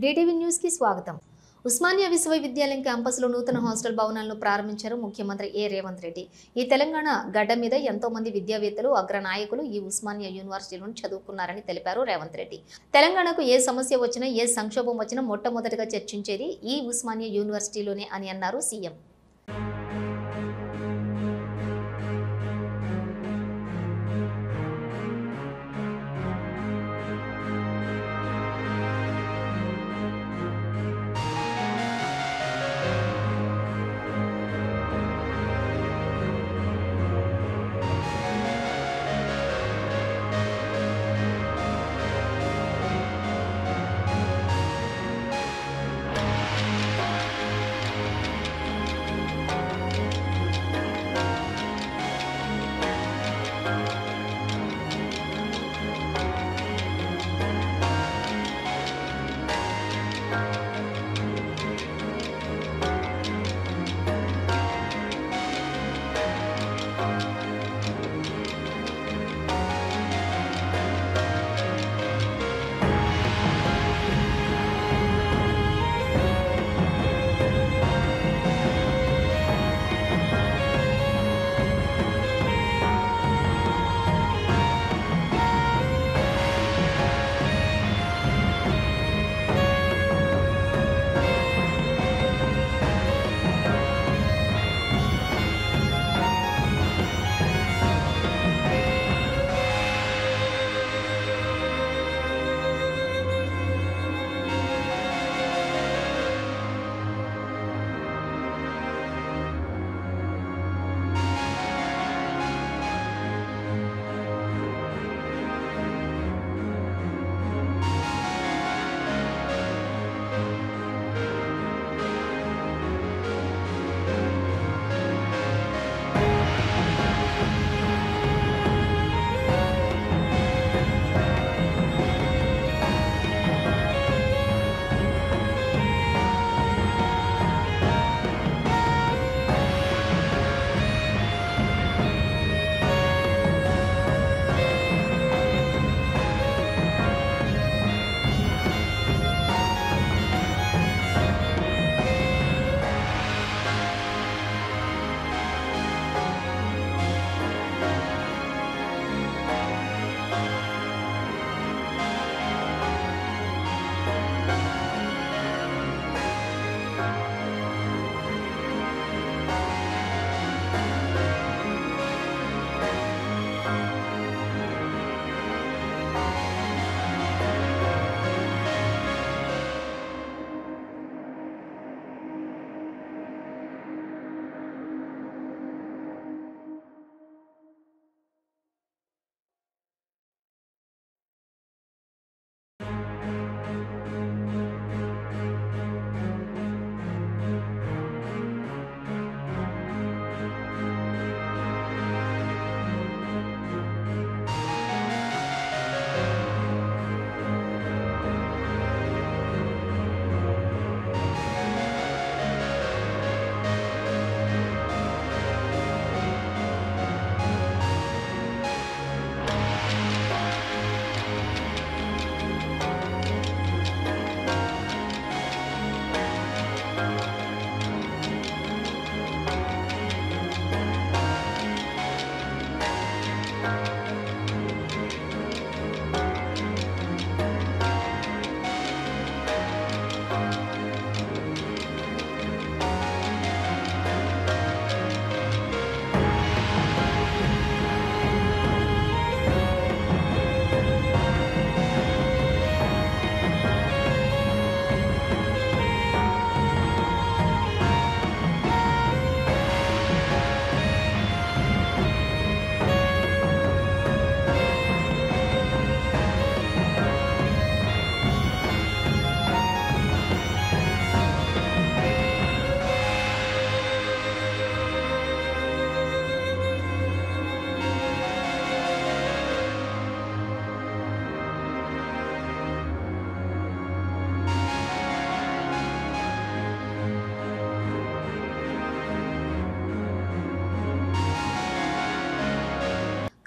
DTV news కి స్వాగతం. ఉస్మానియా విశ్వవిద్యాలయం క్యాంపస్లో నూతన హాస్టల్ భవనాలను ప్రారంభించారు ముఖ్యమంత్రి రేవంత్ రెడ్డి. ఈ తెలంగాణ గడ్డ మీద ఎంతో మంది విద్యావేత్తలు, అగ్రనాయకులు ఈ ఉస్మానియా యూనివర్సిటీలో చదువుకున్నారని తెలిపారు రేవంత్ రెడ్డి. తెలంగాణకు ఏ సమస్య వచ్చినా, ఏ సంక్షోభం వచ్చినా మొట్టమొదటిగా చర్చించేది ఈ ఉస్మానియా యూనివర్సిటీలోనే అని అన్నారు సీఎం.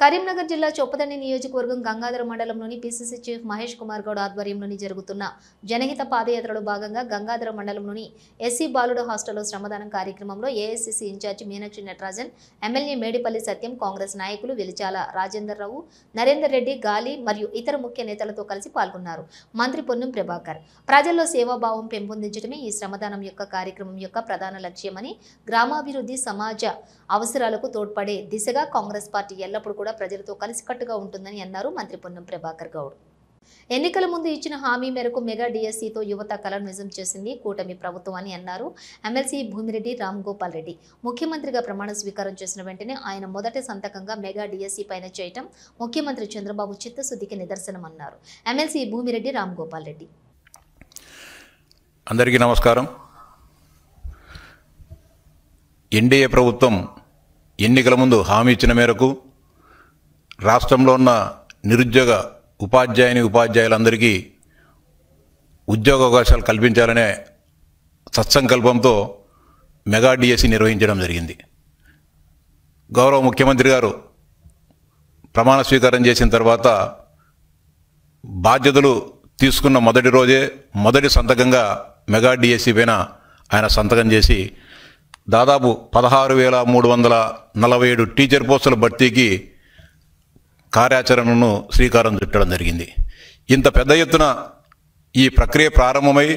కరీంనగర్ జిల్లా చొప్పదండి నియోజకవర్గం గంగాధర మండలంలోని పీసీసీ చీఫ్ మహేష్ కుమార్ గౌడ్ ఆధ్వర్యంలోని జరుగుతున్న జనహిత పాదయాత్రలో భాగంగా గంగాధర మండలంలోని ఎస్సీ బాలుడ హాస్టల్లో శ్రమదానం కార్యక్రమంలో AICC incharge Meenakshi Natarajan, MLA Medipalli Satyam, Congress నాయకులు వెలిచాల రాజేందర్ రావు, నరేందర్ రెడ్డి, గాలి మరియు ఇతర ముఖ్య నేతలతో కలిసి పాల్గొన్నారు. మంత్రి పొన్నం ప్రభాకర్ ప్రజల్లో సేవాభావం పెంపొందించడమే ఈ శ్రమదానం యొక్క కార్యక్రమం యొక్క ప్రధాన లక్ష్యమని, గ్రామాభివృద్ధి సమాజ అవసరాలకు తోడ్పడే దిశగా కాంగ్రెస్ పార్టీ ఎల్లప్పుడూ కూడా ప్రజలతో కలిసికట్టుగా ఉంటుందని అన్నారు మంత్రి పొన్నం ప్రభాకర్ గౌడ్. ఎన్నికల ముందు ఇచ్చిన హామీ మేరకు మెగా డిఎస్సీతో యువత కలను నిజం చేసింది కూటమి ప్రభుత్వం అని అన్నారు. ఎమ్మెల్సీ భూమిరెడ్డి రామ్ గోపాల్ రెడ్డి ముఖ్యమంత్రిగా ప్రమాణ స్వీకారం చేసిన వెంటనే ఆయన మొదటి సంతకంగా మెగా డిఎస్సీ పైన చేయటం ముఖ్యమంత్రి చంద్రబాబు చిత్తశుద్ధికి నిదర్శనమన్నారు. ఎమ్మెల్సీ భూమిరెడ్డి రామ్ గోపాల్ రెడ్డి. అందరికీ నమస్కారం. ఎన్డీఏ ప్రభుత్వం ఎన్నికల ముందు హామీ ఇచ్చిన మేరకు రాష్ట్రంలో ఉన్న నిరుద్యోగ ఉపాధ్యాయులందరికీ ఉద్యోగ అవకాశాలు కల్పించాలనే సత్సంకల్పంతో మెగా డిఎస్సీ నిర్వహించడం జరిగింది. గౌరవ ముఖ్యమంత్రి గారు ప్రమాణ స్వీకారం చేసిన తర్వాత బాధ్యతలు తీసుకున్న మొదటి రోజే మొదటి సంతకంగా మెగా డిఎస్సీ పైన ఆయన సంతకం చేసి దాదాపు 16,347 టీచర్ పోస్టుల భర్తీకి కార్యాచరణను శ్రీకారం చుట్టడం జరిగింది. ఇంత పెద్ద ఎత్తున ఈ ప్రక్రియ ప్రారంభమై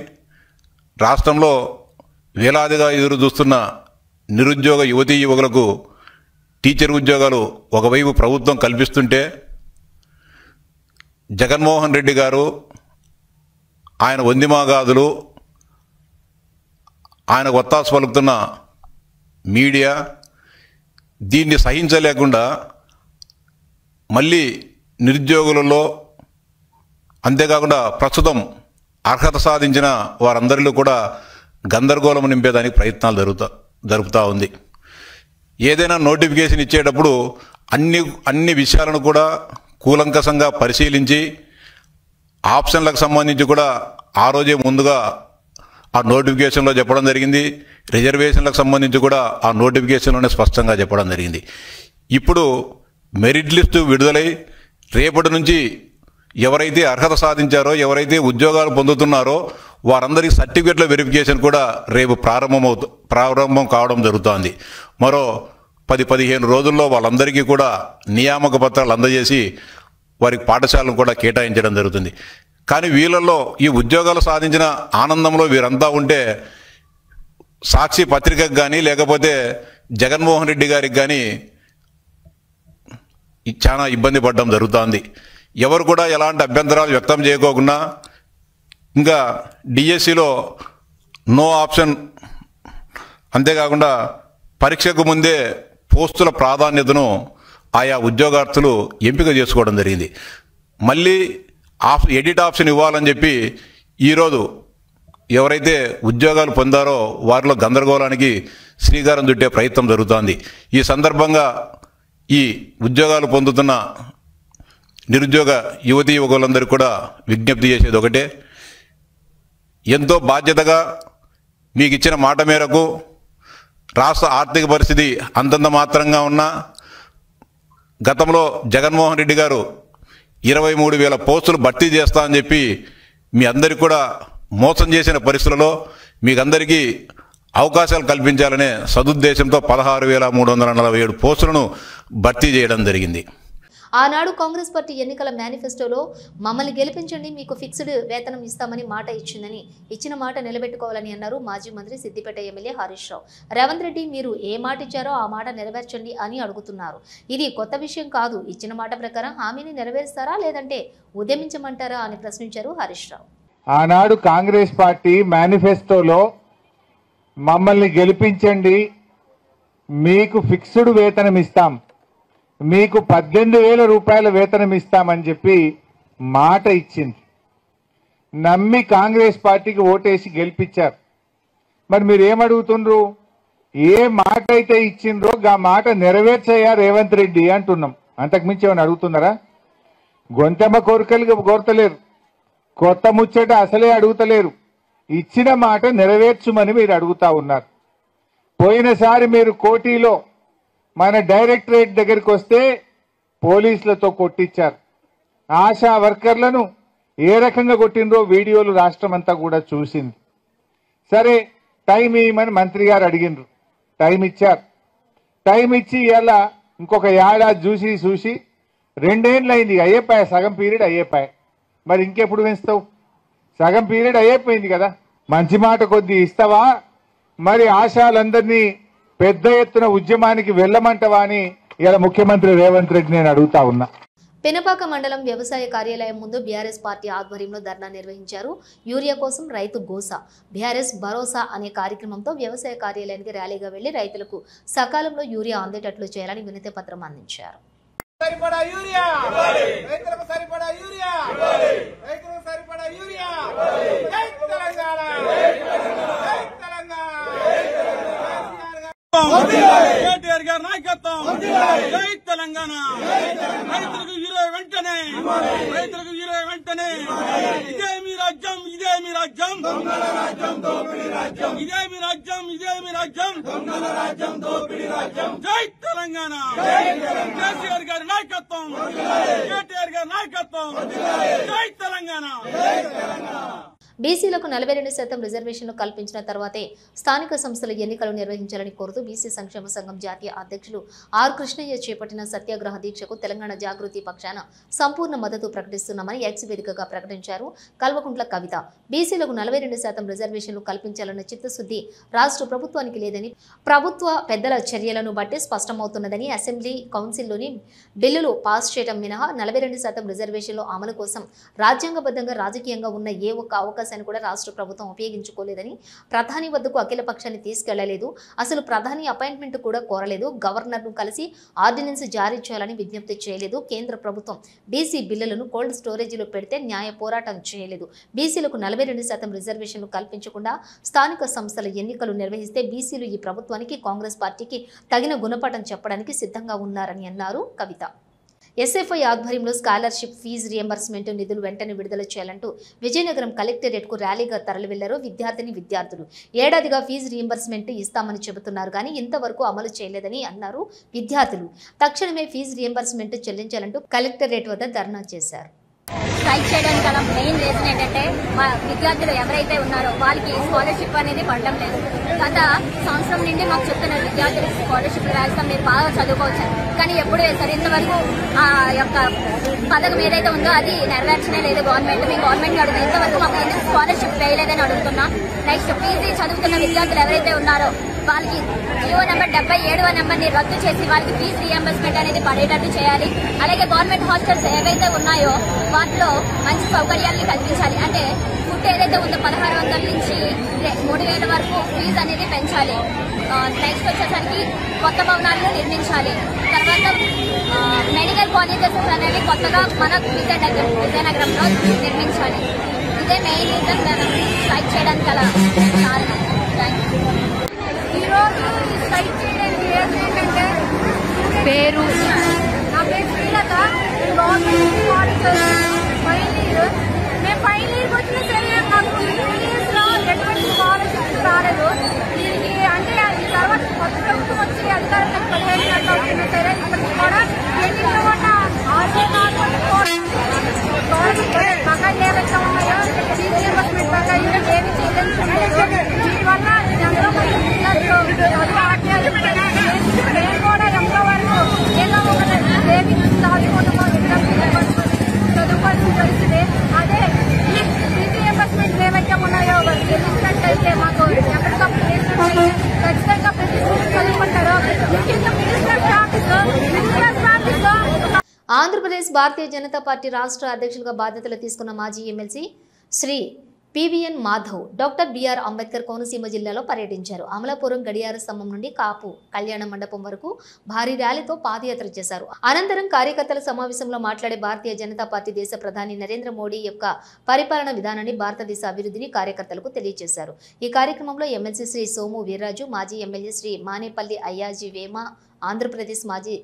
రాష్ట్రంలో వేలాదిగా ఎదురు చూస్తున్న నిరుద్యోగ యువతీ యువకులకు టీచర్ ఉద్యోగాలు ఒకవైపు ప్రభుత్వం కల్పిస్తుంటే, జగన్మోహన్ రెడ్డి గారు ఆయన వందిమాగాదులు, ఆయన ఒత్తాసు పలుకుతున్న మీడియా దీన్ని సహించలేకుండా మళ్ళీ నిరుద్యోగులలో, అంతేకాకుండా ప్రస్తుతం అర్హత సాధించిన వారందరిలో కూడా గందరగోళం నింపేదానికి ప్రయత్నాలు జరుపుతూ ఉంది. ఏదైనా నోటిఫికేషన్ ఇచ్చేటప్పుడు అన్ని విషయాలను కూడా కూలంకషంగా పరిశీలించి ఆప్షన్లకు సంబంధించి కూడా ఆ రోజే ముందుగా ఆ నోటిఫికేషన్లో చెప్పడం జరిగింది. రిజర్వేషన్లకు సంబంధించి కూడా ఆ నోటిఫికేషన్లోనే స్పష్టంగా చెప్పడం జరిగింది. ఇప్పుడు మెరిట్ లిస్టు విడుదలై రేపటి నుంచి ఎవరైతే అర్హత సాధించారో, ఎవరైతే ఉద్యోగాలు పొందుతున్నారో వారందరికీ సర్టిఫికెట్ల వెరిఫికేషన్ కూడా రేపు ప్రారంభం కావడం జరుగుతోంది. మరో 10-15 రోజుల్లో వాళ్ళందరికీ కూడా నియామక పత్రాలు అందజేసి వారికి పాఠశాలను కూడా కేటాయించడం జరుగుతుంది. కానీ వీళ్ళల్లో ఈ ఉద్యోగాలు సాధించిన ఆనందంలో వీరంతా ఉంటే సాక్షి పత్రికకు కానీ లేకపోతే జగన్మోహన్ రెడ్డి గారికి కానీ చాలా ఇబ్బంది పడడం జరుగుతోంది. ఎవరు కూడా ఎలాంటి అభ్యంతరాలు వ్యక్తం చేయకోకుండా ఇంకా డిఎస్సిలో నో ఆప్షన్, అంతేకాకుండా పరీక్షకు ముందే పోస్టుల ప్రాధాన్యతను ఆయా ఉద్యోగార్థులు ఎంపిక చేసుకోవడం జరిగింది. మళ్ళీ ఎడిట్ ఆప్షన్ ఇవ్వాలని చెప్పి ఈరోజు ఎవరైతే ఉద్యోగాలు పొందారో వారిలో గందరగోళానికి శ్రీకారం చుట్టే ప్రయత్నం జరుగుతోంది. ఈ సందర్భంగా ఈ ఉద్యోగాలు పొందుతున్న నిరుద్యోగ యువతీ యువకులందరికీ కూడా విజ్ఞప్తి చేసేది ఒకటే, ఎంతో బాధ్యతగా మీకు ఇచ్చిన మాట మేరకు రాష్ట్ర ఆర్థిక పరిస్థితి అంతంత మాత్రంగా ఉన్నా గతంలో జగన్మోహన్ రెడ్డి గారు 23,000 పోస్టులు భర్తీ చేస్తా అని చెప్పి మీ అందరికీ కూడా మోసం చేసిన పరిస్థితులలో మీకందరికీ అవకాశాలు కల్పించాలనే సదుద్దేశంతో 16,347 పోస్టులను భర్తీ చేయడం జరిగింది. ఆనాడు కాంగ్రెస్ పార్టీ ఎన్నికల మేనిఫెస్టోలో మమ్మల్ని గెలిపించండి, మీకు ఫిక్స్డ్ వేతనం ఇస్తామని మాట ఇచ్చిందని, ఇచ్చిన మాట నిలబెట్టుకోవాలని అన్నారు మాజీ మంత్రి సిద్దిపేట ఎమ్మెల్యే హరీష్ రావు. రేవంత్ రెడ్డి మీరు ఏ మాట ఇచ్చారో ఆ మాట నెరవేర్చండి అని అడుగుతున్నారు. ఇది కొత్త విషయం కాదు. ఇచ్చిన మాట ప్రకారం హామీని నెరవేరుస్తారా లేదంటే ఉద్యమించమంటారా అని ప్రశ్నించారు హరీష్ రావు. ఆనాడు కాంగ్రెస్ పార్టీ మేనిఫెస్టోలో మమ్మల్ని గెలిపించండి, మీకు ఫిక్స్డ్ వేతనం ఇస్తాం, మీకు 18,000 రూపాయల వేతనం ఇస్తామని చెప్పి మాట ఇచ్చింది. నమ్మి కాంగ్రెస్ పార్టీకి ఓటేసి గెలిపించారు. మరి మీరు ఏమడుగుతుండ్రు? ఏ మాట అయితే ఇచ్చిండ్రో ఆ మాట నెరవేర్చయ్యా రేవంత్ రెడ్డి అంటున్నాం. అంతకుమించి ఏమైనా అడుగుతున్నారా? గొంతెమ్మ కోరికలు కోరతలేరు, కొత్త ముచ్చట అసలే అడుగుతలేరు. ఇచ్చిన మాట నెరవేర్చుమని మీరు అడుగుతా ఉన్నారు. పోయినసారి మీరు కోటిలో మన డైరెక్టరేట్ దగ్గరికి వస్తే పోలీసులతో కొట్టించారు. ఆశా వర్కర్లను ఏ రకంగా కొట్టిండ్రో వీడియోలు రాష్ట్రం అంతా కూడా చూసింది. సరే టైం ఇవ్వమని మంత్రి గారు అడిగిండ్రు, టైం ఇచ్చారు. టైం ఇచ్చి ఇలా ఇంకొక ఏడాది చూసి 2 ఏళ్ళు అయింది, అయ్యేపాయ సగం పీరియడ్ అయ్యేపాయ. మరి ఇంకెప్పుడు పెంచుతావు? సగం పీరియడ్ అయిపోయింది కదా, మంచి మాట కొద్ది ఇస్తావా? మరి ఆశాలందరినీ పెద్ద ఎత్తున ఉద్యమానికి వెళ్ళమంటవా అని ఇలా ముఖ్యమంత్రి రేవంత్ రెడ్డి నేను అడుగుతా ఉన్నా. పెనపాక మండలం వ్యవసాయ కార్యాలయం ముందు బీఆర్ఎస్ పార్టీ ఆధ్వర్యంలో ధర్నా నిర్వహించారు. యూరియా కోసం రైతు గోస బీఆర్ఎస్ భరోసా అనే కార్యక్రమంతో వ్యవసాయ కార్యాలయానికి ర్యాలీగా వెళ్లి రైతులకు సకాలంలో యూరియా అందేటట్లు చేయాలని వినతి పత్రం అందించారు. సరిపడా యూరియా రైతులకు సరిపడా యూరియా రైతులకు సరిపడా యూరియా జై తెలంగాణ జై తెలంగాణ కేటీఆర్ గారి నాయకత్వం జై తెలంగాణ రైతులకు యూరియా వెంటనే రైతులకు యూరియా వెంటనే ఇదే మీ రాజ్యం ఇదే మీ రాజ్యం దొంగల రాజ్యం దోపిడీ రాజ్యం ఇదే మీ రాజ్యం ఇదే మీ రాజ్యం దొంగల రాజ్యం దోపిడీ రాజ్యం జై తెలంగాణ కేసీఆర్ గారి నాయకత్వం కేటీఆర్ గారి నాయకత్వం జై తెలంగాణ బీసీలకు 42% రిజర్వేషన్లు కల్పించిన తర్వాతే స్థానిక సంస్థల ఎన్నికలు నిర్వహించాలని కోరుతూ బీసీ సంక్షేమ సంఘం జాతీయ అధ్యక్షులు ఆర్ కృష్ణయ్య చేపట్టిన సత్యాగ్రహ దీక్షకు తెలంగాణ జాగృతి పక్షాన సంపూర్ణ మద్దతు ప్రకటిస్తున్నామని ఎక్స్ వేదికగా ప్రకటించారు కల్వకుంట్ల కవిత. బీసీలకు 42% రిజర్వేషన్లు కల్పించాలన్న చిత్తశుద్ధి రాష్ట్ర ప్రభుత్వానికి లేదని, ప్రభుత్వ పెద్దల చర్యలను బట్టి స్పష్టమవుతున్నదని, అసెంబ్లీ కౌన్సిల్లోని బిల్లులు పాస్ చేయడం మినహా 42% రిజర్వేషన్లు అమలు కోసం రాజ్యాంగబద్ధంగా రాజకీయంగా ఉన్న ఏ ఒక్క అవకాశాన్ని కూడా రాష్ట్ర ప్రభుత్వం ఉపయోగించుకోలేదని, ప్రధాని వద్దకు అఖిల పక్షాన్ని తీసుకెళ్లలేదు, అసలు ప్రధాని అపాయింట్మెంట్ కూడా కోరలేదు, గవర్నర్ను కలిసి ఆర్డినెన్స్ జారీ చేయాలని విజ్ఞప్తి చేయలేదు, కేంద్ర ప్రభుత్వం బీసీ బిల్లులను కోల్డ్ స్టోరేజీలో పెడితే న్యాయ పోరాటం చేయలేదు, బీసీలకు 42% రిజర్వేషన్లు కల్పించకుండా స్థానిక సంస్థల ఎన్నికలు నిర్వహిస్తే బీసీలు ఈ ప్రభుత్వానికి కాంగ్రెస్ పార్టీకి తగిన గుణపాఠం చెప్పడానికి సిద్ధంగా ఉన్నారని అన్నారు కవిత. ఎస్ఎఫ్ఐ ఆధ్వర్యంలో స్కాలర్షిప్ ఫీజు రియంబర్స్మెంట్ నిధులు వెంటనే విడుదల చేయాలంటూ విజయనగరం కలెక్టరేట్కు ర్యాలీగా తరలివెళ్లారు విద్యార్థులు. ఏడాదిగా ఫీజు రియంబర్స్మెంట్ ఇస్తామని చెబుతున్నారు కానీ ఇంతవరకు అమలు చేయలేదని అన్నారు విద్యార్థులు. తక్షణమే ఫీజు రియంబర్స్మెంట్ చెల్లించాలంటూ కలెక్టరేట్ వద్ద ధర్నా చేశారు. స్ట్రైక్ చేయడానికి గల మెయిన్ రీజన్ ఏంటంటే మా విద్యార్థులు ఎవరైతే ఉన్నారో వాళ్ళకి స్కాలర్షిప్ అనేది పడడం లేదు. గత సంవత్సరం నుండి మాకు చెప్తున్న విద్యార్థులకు స్కాలర్షిప్ వేస్తాం, మీరు బాగా చదువుకోవచ్చు, కానీ ఎప్పుడు వేస్తారు? ఇంతవరకు ఆ యొక్క పథకం ఏదైతే ఉందో అది నెరవేర్చనే లేదు గవర్నమెంట్. మేము గవర్నమెంట్ అడుగుతాం, ఇంతవరకు మాకు ఎందుకు స్కాలర్షిప్ వేయలేదని అడుగుతున్నాం. నెక్స్ట్ పీజీ చదువుతున్న విద్యార్థులు ఎవరైతే ఉన్నారో వాళ్ళకి జీవో నెంబర్ 77వ నెంబర్ని రద్దు చేసి వాళ్ళకి ఫీజు రియంబర్స్మెంట్ అనేది పడేటట్టు చేయాలి. అలాగే గవర్నమెంట్ హాస్టల్స్ ఏవైతే ఉన్నాయో వాటిలో మంచి సౌకర్యాన్ని కల్పించాలి. అంటే ఫుడ్ ఏదైతే ఉందో 1600 నుంచి 3000 వరకు ఫీజు అనేది పెంచాలి. నెక్స్ట్ వచ్చేసరికి కొత్త భవనాలను నిర్మించాలి. తర్వాత మెడికల్ కాలేజెస్ అనేవి కొత్తగా మన విజయనగరంలో నిర్మించాలి. ఇదే మెయిన్ రీజన్ మనం స్ట్రైక్ చేయడానికి గల కారణం. ఈరోజు ఈ స్ట్రైక్ చేయడానికి ఏంటంటే పేరు నా పేరు శ్రీలత, గవర్నమెంట్ ఫైనల్ ఇయర్. మేము ఫైనల్ ఇయర్కి వచ్చినా సరే మాకు 2 ఇయర్స్లో ఎటువంటి స్కాలర్షిప్ రాలేదు. దీనికి అంటే ఈ తర్వాత కొత్త ప్రభుత్వం వచ్చి అధికారులకు 15 గంటలు అవుతున్నా సరే ఇప్పటికి కూడా ఎన్నికల వల్ల బకాయిలు ఏవైతే ఉన్నాయో ఫీజు రియంబర్స్మెంట్ బకాయిలు ఏమి చెల్లించలేదు. దీనివల్ల ఎంతో మంది విద్యార్థులు చదువు ఆజ్ఞాలు మేము కూడా ఎంతో వరకు ఏదో ఒకటి ఏమి చదువుకుంటామో చదువుకోవాల్సిన పరిస్థితి. అదే ఈ ఫీజు రియంబర్స్మెంట్ ఏవైతే ఉన్నాయో చెల్లించినట్టయితే మాకు ఎప్పటికప్పుడు వేసినట్టయితే ఖచ్చితంగా ప్రతి స్కూల్ చదువుకుంటారు. ముఖ్యంగా minister office Andhra Pradesh Bharatiya Janata party రాష్ట్ర అధ్యక్షులుగా బాధ్యతలు తీసుకున్న మాజీ MLC Shri PVN Madhav doctor BR Ambedkar Konaseema జిల్లాలో పర్యటించారు. అమలాపురం గడియార స్తంభం నుండి కాపు కళ్యాణ మండపం వరకు భారీ ర్యాలీతో పాదయాత్ర చేశారు. అనంతరం కార్యకర్తల సమావేశంలో మాట్లాడే భారతీయ జనతా పార్టీ దేశ ప్రధాని నరేంద్ర మోడీ యొక్క పరిపాలన విధానాన్ని, భారతదేశ అభివృద్ధిని కార్యకర్తలకు తెలియజేశారు. ఈ కార్యక్రమంలో ఎమ్మెల్సీ శ్రీ సోము వీర్రాజు, మాజీ ఎమ్మెల్యే శ్రీ మానేపల్లి అయ్యాజీ వేమ, ఆంధ్రప్రదేశ్ మాజీ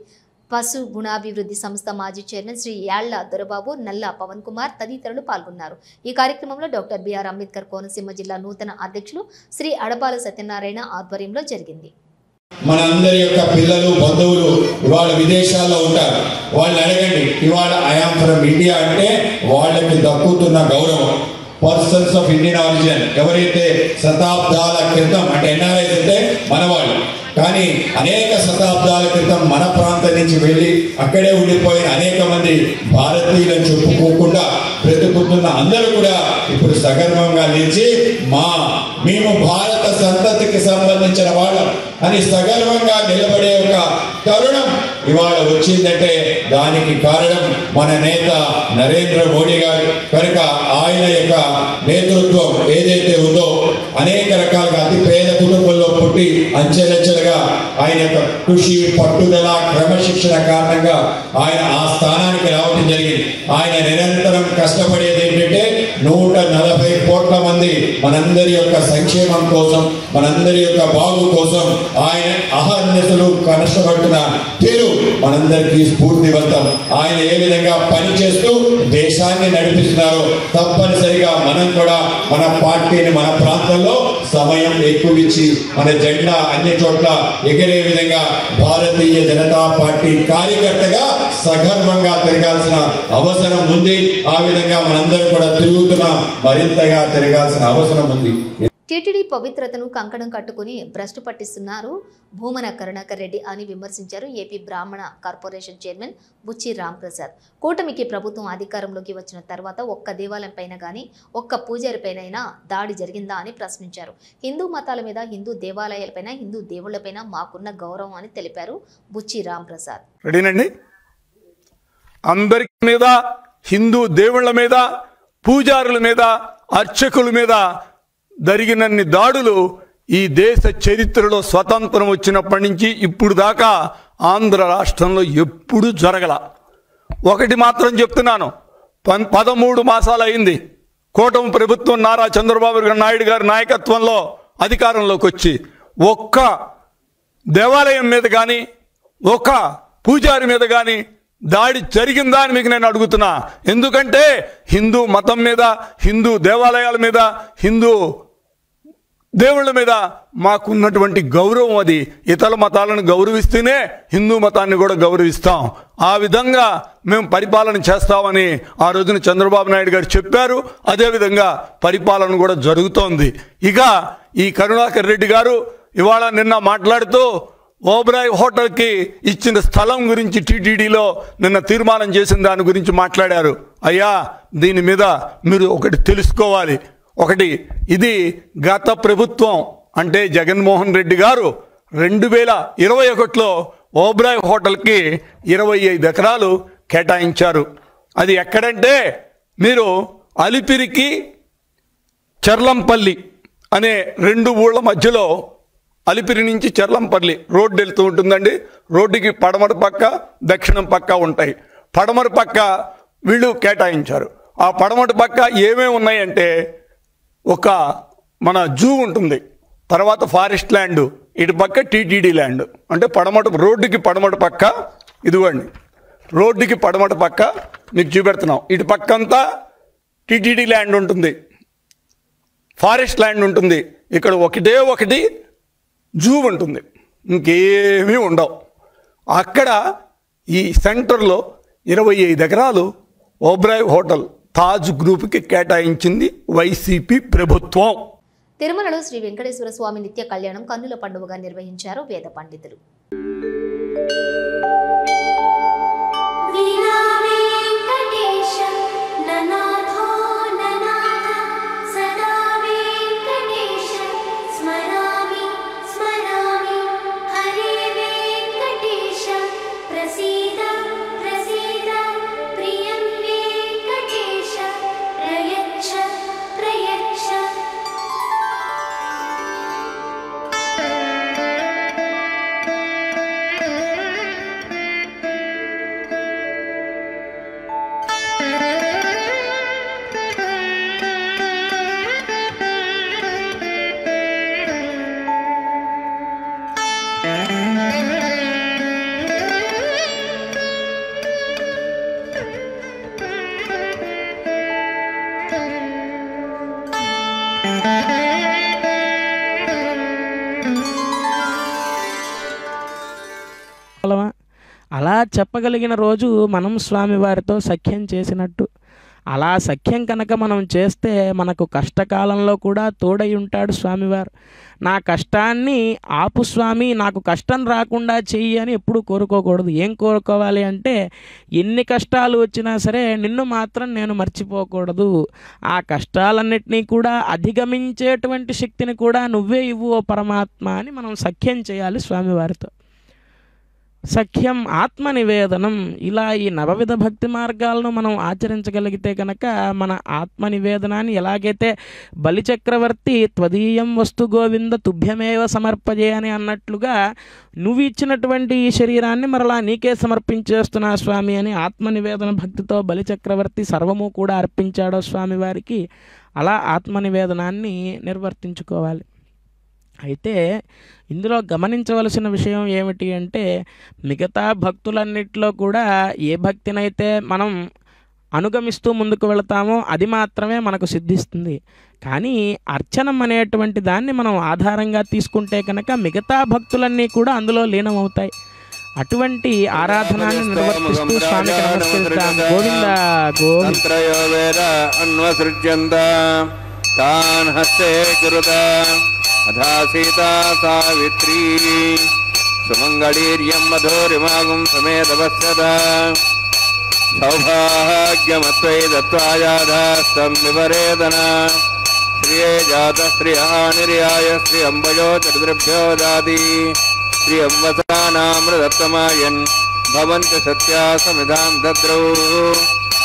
పశు గుణాభివృద్ధి సంస్థ మాజీ చైర్మన్ శ్రీ యాళ్ల దొరబాబు, నల్ల పవన్ కుమార్ తదితరులు పాల్గొన్నారు. ఈ కార్యక్రమంలో డాక్టర్ బిఆర్ అంబేద్కర్ కోనసీమ జిల్లా నూతన అధ్యక్షులు శ్రీ అడపాల సత్యనారాయణ ఆధ్వర్యంలో జరిగింది. మనందరి యొక్క పిల్లలు బంధువులు ఇవాళ విదేశాల్లో ఉంటారు. వాళ్ళని అడగండి, ఇవాళ ఐఆమ్ ఫ్రమ్ ఇండియా అంటే వాళ్ళకి దక్కుతున్న గౌరవం. పర్సన్స్ ఆఫ్ ఇండియన్ ఆరిజిన్ ఎవరైతే శతాబ్దాల క్రితం అంటే ఎన్ఆర్ఐస్ అంటే మనవాళ్ళు, కానీ అనేక శతాబ్దాల క్రితం మన ప్రాంతం నుంచి వెళ్ళి అక్కడే ఉండిపోయిన అనేక మంది భారతీయులను చెప్పుకోకుండా బ్రతుకుతున్న అందరూ కూడా ఇప్పుడు సగర్వంగా నిలిచి మేము భారత సంతతికి సంబంధించిన వాళ్ళం అని సగర్వంగా నిలబడే ఒక తరుణం ఇవాళ వచ్చిందంటే దానికి కారణం మన నేత నరేంద్ర మోడీ గారు. కనుక ఆయన యొక్క నేతృత్వం ఏదైతే ఉందో అనేక రకాలుగా అతి పేద కుటుంబంలో పుట్టి అంచెలంచెలుగా ఆయన యొక్క కృషి పట్టుదల క్రమశిక్షణ కారణంగా ఆయన ఆ స్థానానికి రావడం జరిగింది. ఆయన నిరంతరం కష్టపడేది ఏంటంటే 140 కోట్ల మంది మనందరి యొక్క సంక్షేమం కోసం మనందరి యొక్క బాగు కోసం ఆయన అహర్నిశలు కష్టపడుతున్న తీరు మనందరికీ స్ఫూర్తివంతం. ఆయన ఏ విధంగా పని చేస్తూ దేశాన్ని నడిపిస్తున్నారో తప్పనిసరిగా మనం కూడా మన పార్టీని మన ప్రాంతంలో సమయం ఎక్కువ ఇచ్చి మన జెండా అన్ని చోట్ల ఎగిరే విధంగా భారతీయ జనతా పార్టీ కార్యకర్తగా సగర్వంగా తిరగాల్సిన అవసరం ఉంది. ఆ విధంగా మనందరం కూడా తిరుగుతున్నాం, మరింతగా తిరగాల్సిన అవసరం ఉంది. టీటీడీ పవిత్రతను కంకణం కట్టుకుని భ్రష్టు పట్టిస్తున్నారు భూమన కరుణాకర్ రెడ్డి అని విమర్శించారు ఏపీ బ్రాహ్మణ కార్పొరేషన్ చైర్మన్ బుచ్చి రాంప్రసాద్. కూటమికి ప్రభుత్వం అధికారంలోకి వచ్చిన తర్వాత ఒక్క దేవాలయంపైన కానీ ఒక్క పూజారిపైనైనా దాడి జరిగిందా అని ప్రశ్నించారు. హిందూ మతాల మీద, హిందూ దేవాలయాలపైన, హిందూ దేవుళ్లపైన మాకున్న గౌరవం అని తెలిపారు బుచ్చి రాంప్రసాద్. రెడీనండి? అందరి మీద, హిందూ దేవుళ్ల మీద, పూజారుల మీద, అర్చకుల మీద జరిగినన్ని దాడులు ఈ దేశ చరిత్రలో స్వతంత్రం వచ్చినప్పటి నుంచి ఇప్పుడు దాకా ఆంధ్ర రాష్ట్రంలో ఎప్పుడు జరగల. ఒకటి మాత్రం చెప్తున్నాను, 13 మాసాలు అయింది కూటమి ప్రభుత్వం నారా చంద్రబాబు నాయుడు గారి నాయకత్వంలో అధికారంలోకి వచ్చి ఒక్క దేవాలయం మీద కానీ ఒక్క పూజారి మీద కానీ దాడి జరిగిందా అని మీకు నేను అడుగుతున్నా. ఎందుకంటే హిందూ మతం మీద, హిందూ దేవాలయాల మీద, హిందూ దేవుళ్ళ మీద మాకున్నటువంటి గౌరవం అది. ఇతర మతాలను గౌరవిస్తేనే హిందూ మతాన్ని కూడా గౌరవిస్తాం. ఆ విధంగా మేము పరిపాలన చేస్తామని ఆ రోజున చంద్రబాబు నాయుడు గారు చెప్పారు. అదేవిధంగా పరిపాలన కూడా జరుగుతోంది. ఇక ఈ కరుణాకర్ రెడ్డి గారు ఇవాళ నిన్న మాట్లాడుతూ ఓబ్రాయ్ హోటల్కి ఇచ్చిన స్థలం గురించి టీటీడీలో నిన్న తీర్మానం చేసిన దాని గురించి మాట్లాడారు. అయ్యా, దీని మీద మీరు ఒకటి తెలుసుకోవాలి. ఒకటి, ఇది గత ప్రభుత్వం అంటే జగన్మోహన్ రెడ్డి గారు 2021లో ఓబ్రాయ్ హోటల్కి 25 ఎకరాలు కేటాయించారు. అది ఎక్కడంటే మీరు అలిపిరికి చర్లంపల్లి అనే 2 ఊళ్ళ మధ్యలో, అలిపిరి నుంచి చర్లంపల్లి రోడ్డు వెళ్తూ ఉంటుందండి. రోడ్డుకి పడమర పక్క, దక్షిణం పక్క ఉంటాయి. పడమర పక్క వీళ్ళు కేటాయించారు. ఆ పడమర పక్క ఏమేమి ఉన్నాయంటే ఒక మన జూ ఉంటుంది, తర్వాత ఫారెస్ట్ ల్యాండ్, ఇటు పక్క టీటీడీ ల్యాండ్. అంటే రోడ్డుకి పడమట పక్క ఇదిగోండి, రోడ్డుకి పడమట పక్క మీకు చూపెడుతున్నాం. ఇటు పక్క అంతా టీటీడీ ల్యాండ్ ఉంటుంది, ఫారెస్ట్ ల్యాండ్ ఉంటుంది. ఇక్కడ ఒకటి జూ ఉంటుంది, ఇంకేమీ ఉండవు. అక్కడ ఈ సెంటర్లో 25 ఎకరాలు ఓబ్రాయ్ హోటల్ తాజ్ గ్రూప్కి కేటాయించింది వైసీపీ ప్రభుత్వం. తిరుమలలో శ్రీ వెంకటేశ్వర స్వామి నిత్య కళ్యాణం కన్నుల పండుగగా నిర్వహించారు వేద పండితులు. అలా చెప్పగలిగిన రోజు మనం స్వామివారితో సఖ్యం చేసినట్టు. అలా సఖ్యం కనుక మనం చేస్తే మనకు కష్టకాలంలో కూడా తోడై ఉంటాడు స్వామివారు. నా కష్టాన్ని ఆపు స్వామి, నాకు కష్టం రాకుండా చెయ్యి అని ఎప్పుడు కోరుకోకూడదు. ఏం కోరుకోవాలి అంటే, ఎన్ని కష్టాలు వచ్చినా సరే నిన్ను మాత్రం నేను మర్చిపోకూడదు, ఆ కష్టాలన్నిటినీ కూడా అధిగమించేటువంటి శక్తిని కూడా నువ్వే ఇవ్వు ఓ పరమాత్మ అని మనం సఖ్యం చేయాలి స్వామివారితో. సఖ్యం, ఆత్మ నివేదనం, ఇలా ఈ నవవిధ భక్తి మార్గాలను మనం ఆచరించగలిగితే కనుక మన ఆత్మ నివేదనాన్ని ఎలాగైతే బలిచక్రవర్తి త్వదీయం వస్తు గోవింద తుభ్యమేవ సమర్పజే అని అన్నట్లుగా నువ్వు ఇచ్చినటువంటి ఈ శరీరాన్ని మరలా నీకే సమర్పించేస్తున్నా స్వామి అని ఆత్మ నివేదన భక్తితో బలిచక్రవర్తి సర్వము కూడా అర్పించాడో స్వామివారికి, అలా ఆత్మ నివేదనాన్ని నిర్వర్తించుకోవాలి. అయితే ఇందులో గమనించవలసిన విషయం ఏమిటి అంటే, మిగతా భక్తులన్నిటిలో కూడా ఏ భక్తినైతే మనం అనుగమిస్తూ ముందుకు వెళతామో అది మాత్రమే మనకు సిద్ధిస్తుంది. కానీ అర్చనం అనేటువంటి దాన్ని మనం ఆధారంగా తీసుకుంటే కనుక మిగతా భక్తులన్నీ కూడా అందులో లీనమవుతాయి. అటువంటి ఆరాధనాన్ని నిర్వర్తిస్తూ స్వామికి నమస్కరిస్తాం. గోవింద గోవింద. అథా సీతా సావిత్రీ సుమంగళీర్యం మధురిమాగం సమేతవస్యత సౌభాగ్యమత్వై దత్వాయాధాస్తం విపరేదన శ్రియే జాత శ్రియా నిర్యాయ శ్రీ అంబజో చతుర్భ్యో దాది శ్రీ అంబసానామృతమాయన్ భవంతి సత్యా సమిధాం దద్రౌ.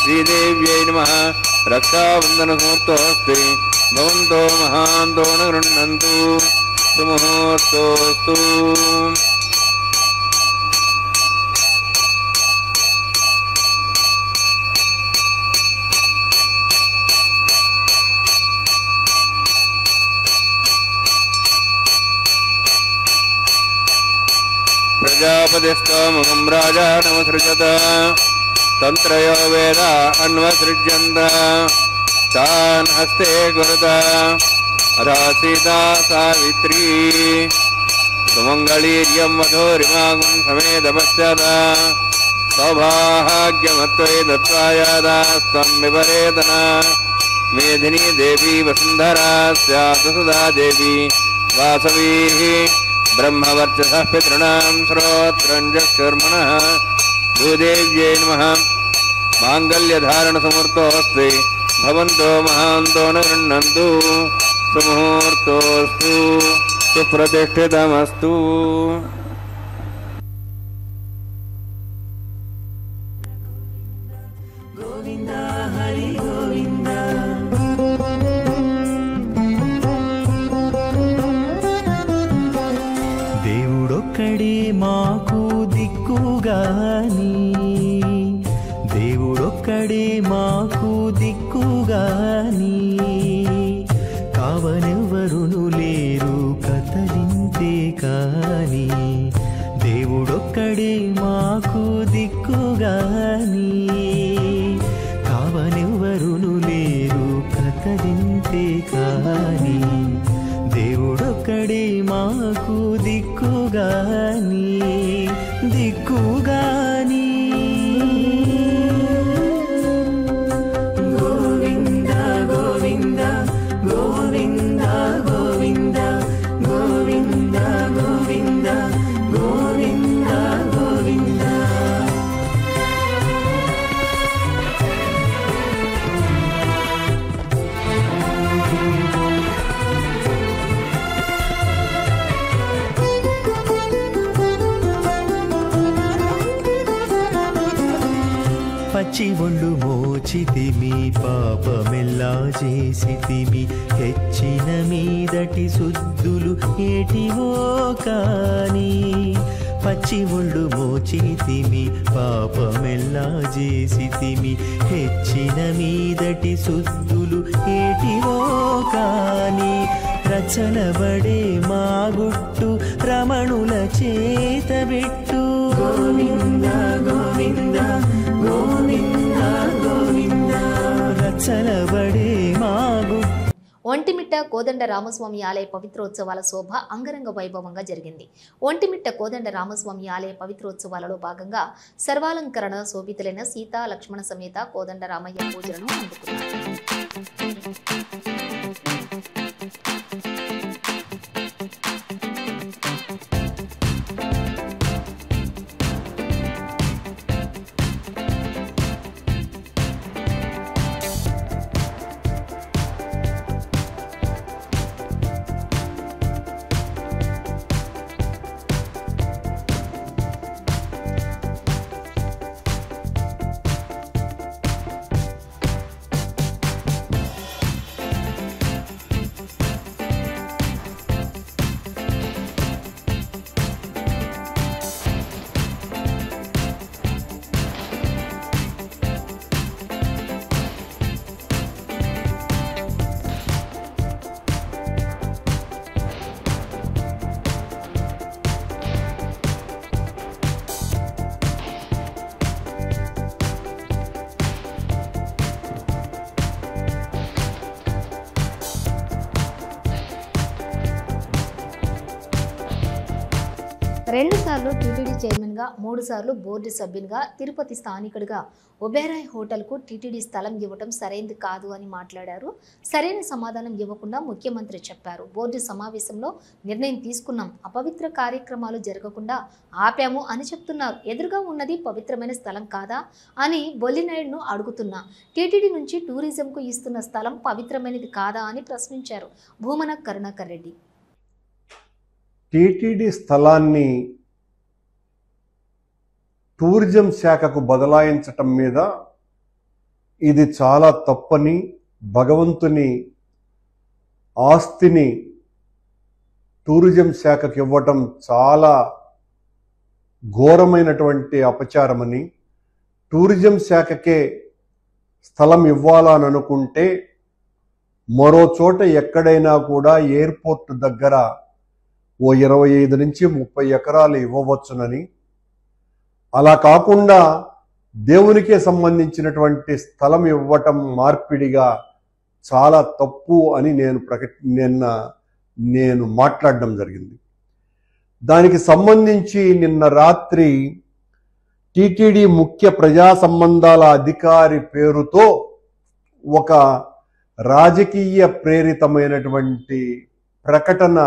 శ్రీదేవ్యై నమః. రక్షాబంధన ముహూర్తోస్తి భవంతో మహాంతో న గృహ్ణन्तు. సుముహూర్తోస్తు. ప్రజాపతిస్తోముఖం రాజా నమసృజత తంత్రయో వేద అన్వసృజ్యంత తాన్ హస్తే గురుత. అథా సీతా సావిత్రీ సుమంగళీర్యం మధురిమాగం సమేతపశ్యత సౌభాగ్యమత్వై దత్వాయాదాస్తం విపరేదన. మేధినీ దేవీ వసుంధరా స్యాత్ సదా దేవీ వాసవీ బ్రహ్మవర్చసః పితॄణాం శ్రోత్రం చక్షుర్మణః. భూదేవ్యై నమః. మాంగళ్యధారణ సమూర్తోస్తి భవంతో మహాంతో న గృహ్ణन्तు. సుముహూర్తోస్తు. సుప్రతిష్ఠితమస్తు. గోవింద హరి గోవింద. దేవుడొక్కడే మాకు దిక్కుగాని, దేవుడొక్కడే మాకు దిక్కుగాని, కావనెవ్వరును లేరు కతలింతే కాని. దేవుడొక్కడే మాకు దిక్కుగాని, కావనెవ్వరును లేరు కతలింతే కాని. దేవుడొక్కడే మాకు దిక్కుగాని, దిక్కుగాని. గోవింద గోవింద గోవింద గోవింద గోవింద గోవింద గోవింద గోవింద. పచ్చి ఒళ్ళు మోచితిమి, పాపమెల్లా చేసితిమి, హెచ్చిన మీదటి శుద్ధులు ఏటివో కాని. పచ్చి ఒళ్ళు మోచితిమి, పాపమెల్లా చేసితిమి, హెచ్చిన మీదటి శుద్ధులు ఏటివో కాని. రచనబడే మా గుట్టు రమణుల చేతబెట్టు. గోవింద గోవింద గోవింద గోవింద. రచనబడే మా గుట్టు. ఒంటిమిట్ట కోదండ రామస్వామి ఆలయ పవిత్రోత్సవాల శోభ అంగరంగ వైభవంగా జరిగింది. ఒంటిమిట్ట కోదండ రామస్వామి ఆలయ పవిత్రోత్సవాలలో భాగంగా సర్వాలంకరణ శోభితులైన సీతా లక్ష్మణ సమేత కోదండ రామయ్య పూజలను అందుకున్నారు. రెండుసార్లు టీటీడీ చైర్మన్గా, 3 సార్లు బోర్డు సభ్యునిగా, తిరుపతి స్థానికుడిగా ఒబెరాయ్ హోటల్కు టీటీడీ స్థలం ఇవ్వటం సరైనది కాదు అని మాట్లాడారు. సరైన సమాధానం ఇవ్వకుండా ముఖ్యమంత్రి చెప్పారు. బోర్డు సమావేశంలో నిర్ణయం తీసుకున్నాం, అపవిత్ర కార్యక్రమాలు జరగకుండా ఆపాము అని చెప్తున్నారు. ఎదురుగా ఉన్నది పవిత్రమైన స్థలం కాదా అని బొల్లినాయుడును అడుగుతున్నా. టీటీడీ నుంచి టూరిజంకు ఇస్తున్న స్థలం పవిత్రమైనది కాదా అని ప్రశ్నించారు భూమన కరుణాకర్ రెడ్డి. టీటీడీ స్థలాన్ని టూరిజం శాఖకు బదలాయించటం మీద ఇది చాలా తప్పని, భగవంతుని ఆస్తిని టూరిజం శాఖకు ఇవ్వటం చాలా ఘోరమైనటువంటి అపచారమని, టూరిజం శాఖకే స్థలం ఇవ్వాలని అనుకుంటే మరో చోట ఎక్కడైనా కూడా ఎయిర్పోర్ట్ దగ్గర ఓ 25 నుంచి 30 ఎకరాలు ఇవ్వవచ్చునని, అలా కాకుండా దేవునికే సంబంధించినటువంటి స్థలం ఇవ్వటం మార్పిడిగా చాలా తప్పు అని నేను మాట్లాడడం జరిగింది. దానికి సంబంధించి నిన్న రాత్రి టీటీడీ ముఖ్య ప్రజా సంబంధాల అధికారి పేరుతో ఒక రాజకీయ ప్రేరితమైనటువంటి ప్రకటన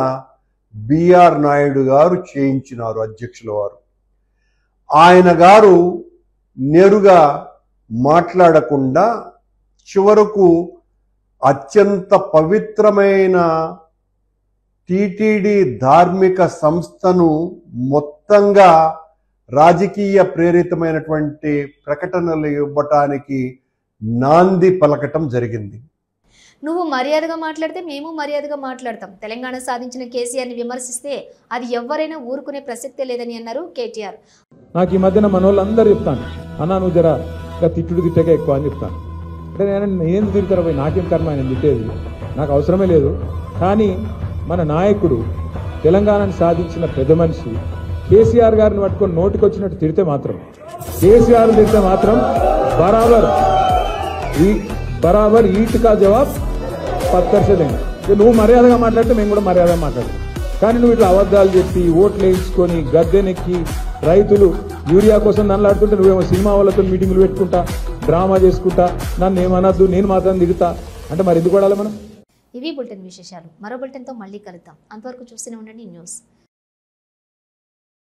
బిఆర్ నాయుడు గారు చేయించినారు, అధ్యక్షుల వారు. ఆయన గారు నేరుగా మాట్లాడకుండా చివరకు అత్యంత పవిత్రమైన టీటీడీ ధార్మిక సంస్థను మొత్తంగా రాజకీయ ప్రేరితమైనటువంటి ప్రకటనలు ఇవ్వటానికి నాంది పలకటం జరిగింది. నువ్వు మర్యాదగా మాట్లాడితే మేము మర్యాదగా మాట్లాడతాం. తెలంగాణ సాధించిన కేసీఆర్ని విమర్శిస్తే అది ఎవరైనా ఊరుకునే ప్రసక్తే లేదని అన్నారు కేటీఆర్. నాకు ఈ మధ్యన మనోళ్ళందరూ చెప్తాను, అన్నా నువ్వు జర తిట్టుడు తిట్టగా ఎక్కువ అని చెప్తాను. అంటే నేను తిడతారు పోయి, నాకేం కర్మ ఆయన తిట్టేది, నాకు అవసరమే లేదు. కానీ మన నాయకుడు, తెలంగాణను సాధించిన పెద్ద మనిషి కేసీఆర్ గారిని పట్టుకొని నోటికొచ్చినట్టు తిడితే మాత్రం, కేసీఆర్ తిడితే మాత్రం బరాబర్ ఈట్కా జవాబ్ పత్తర్సేదండి. నువ్వు మర్యాదగా మాట్లాడితే మేము కూడా మర్యాదగా మాట్లాడతాం. కానీ నువ్వు ఇట్లా అబద్ధాలు చెప్పి ఓట్లు వేయించుకొని గద్దెనెక్కి రైతులు యూరియా కోసం నన్ను నువ్వేమో సినిమా వాళ్ళతో మీటింగ్లు పెట్టుకుంటా, డ్రామా చేసుకుంటా, నన్ను ఏమనద్దు, నేను మాత్రం తిడతా అంటే మరి ఎందుకు పడాలి మనం? ఇవి బులెటిన్ విశేషాలు. మరో బులెటిన్తో మళ్ళీ కలుద్దాం. అంతవరకు చూస్తూనే ఉండండి న్యూస్.